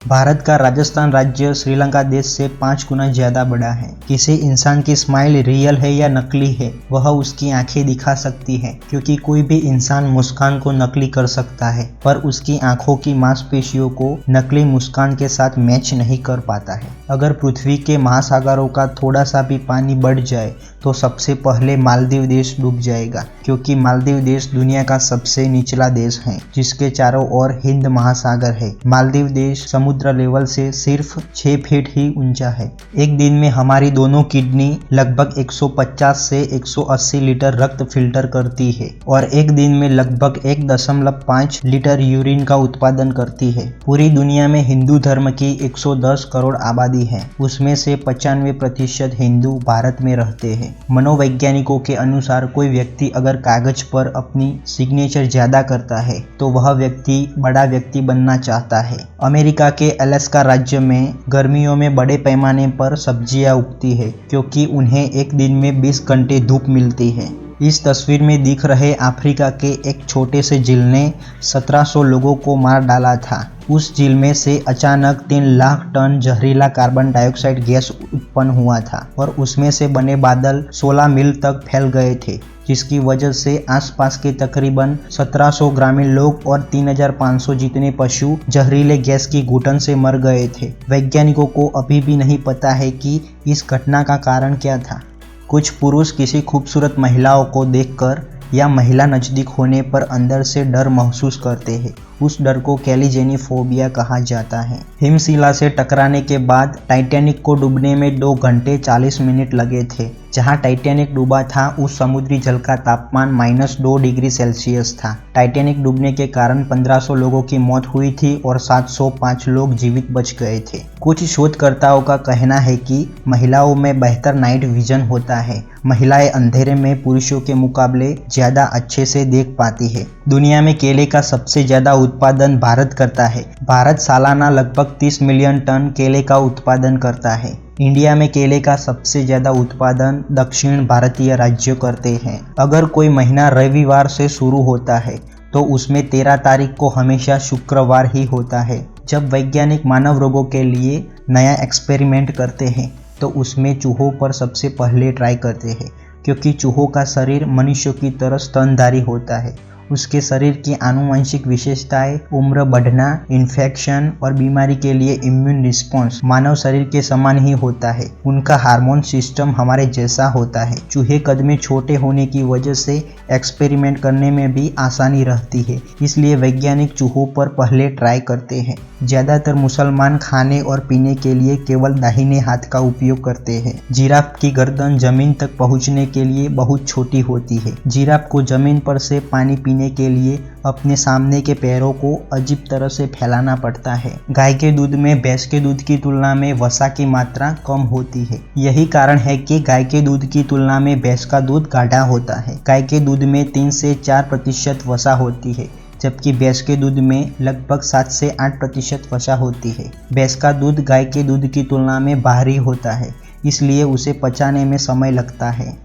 भारत का राजस्थान राज्य श्रीलंका देश से 5 गुना ज्यादा बड़ा है। किसी इंसान की स्माइल रियल है या नकली है, वह उसकी आंखें दिखा सकती है, क्योंकि कोई भी इंसान मुस्कान को नकली कर सकता है, पर उसकी आंखों की मांसपेशियों को नकली मुस्कान के साथ मैच नहीं कर पाता है। अगर पृथ्वी के महासागरों का थोड़ा सा भी पानी बढ़ जाए तो सबसे पहले मालदीव देश डूब जाएगा, क्योंकि मालदीव देश दुनिया का सबसे निचला देश है, जिसके चारों ओर हिंद महासागर है। मालदीव देश समुद्र लेवल से सिर्फ 6 फीट ही ऊंचा है। एक दिन में हमारी दोनों किडनी लगभग 150 से 180 लीटर रक्त फिल्टर करती है और एक दिन में लगभग 1.5 लीटर यूरिन का उत्पादन करती है। पूरी दुनिया में हिंदू धर्म की 110 करोड़ आबादी है, उसमें से 95% हिंदू भारत में रहते हैं। मनोवैज्ञानिकों के अनुसार कोई व्यक्ति अगर कागज पर अपनी सिग्नेचर ज्यादा करता है तो वह व्यक्ति बड़ा व्यक्ति बनना चाहता है। अमेरिका के अलास्का राज्य में गर्मियों में बड़े पैमाने पर सब्जियां उगती है, क्योंकि उन्हें एक दिन में 20 घंटे धूप मिलती है। इस तस्वीर में दिख रहे अफ्रीका के एक छोटे से झील ने 1700 लोगों को मार डाला था। उस झील में से अचानक 3 लाख टन जहरीला कार्बन डाइऑक्साइड गैस उत्पन्न हुआ था और उसमें से बने बादल 16 मील तक फैल गए थे, जिसकी वजह से आसपास के तकरीबन 1700 ग्रामीण लोग और 3500 जितने पशु जहरीले गैस की घुटन से मर गए थे। वैज्ञानिकों को अभी भी नहीं पता है कि इस घटना का कारण क्या था। कुछ पुरुष किसी खूबसूरत महिलाओं को देखकर या महिला नजदीक होने पर अंदर से डर महसूस करते हैं। उस डर को कैलिजेनिफोबिया कहा जाता है। हिमशिला से टकराने के बाद टाइटैनिक को डूबने में 2 घंटे 40 मिनट लगे थे। जहां टाइटैनिक डूबा था उस समुद्री जल का तापमान -2 डिग्री सेल्सियस था। टाइटैनिक डूबने के कारण 1500 लोगों की मौत हुई थी और 705 लोग जीवित बच गए थे। कुछ शोधकर्ताओं का कहना है कि महिलाओं में बेहतर नाइट विजन होता है। महिलाएं अंधेरे में पुरुषों के मुकाबले ज्यादा अच्छे से देख पाती है। दुनिया में केले का सबसे ज्यादा उत्पादन भारत करता है। भारत सालाना लगभग 30 मिलियन टन केले का उत्पादन करता है। इंडिया में केले का सबसे ज्यादा उत्पादन दक्षिण भारतीय राज्य करते हैं। अगर कोई महीना रविवार से शुरू होता है तो उसमें 13 तारीख को हमेशा शुक्रवार ही होता है। जब वैज्ञानिक मानव रोगों के लिए नया एक्सपेरिमेंट करते हैं तो उसमें चूहों पर सबसे पहले ट्राई करते हैं, क्योंकि चूहों का शरीर मनुष्यों की तरह स्तनधारी होता है। उसके शरीर की आनुवंशिक विशेषताएं, उम्र बढ़ना, इन्फेक्शन और बीमारी के लिए इम्यून रिस्पॉन्स मानव शरीर के समान ही होता है। उनका हार्मोन सिस्टम हमारे जैसा होता है। चूहे कद में छोटे होने की वजह से एक्सपेरिमेंट करने में भी आसानी रहती है, इसलिए वैज्ञानिक चूहों पर पहले ट्राई करते हैं। ज्यादातर मुसलमान खाने और पीने के लिए केवल दाहिने हाथ का उपयोग करते हैं। जिराफ की गर्दन जमीन तक पहुंचने के लिए बहुत छोटी होती है। जिराफ को जमीन पर से पानी पीने के लिए अपने सामने के पैरों को अजीब तरह से फैलाना पड़ता है। गाय के दूध में भैंस के दूध की तुलना में वसा की मात्रा कम होती है। यही कारण है कि गाय के दूध की तुलना में भैंस का दूध गाढ़ा होता है। गाय के दूध में 3 से 4% वसा होती है, जबकि भैंस के दूध में लगभग 7 से 8% वसा होती है। भैंस का दूध गाय के दूध की तुलना में भारी होता है, इसलिए उसे पचाने में समय लगता है।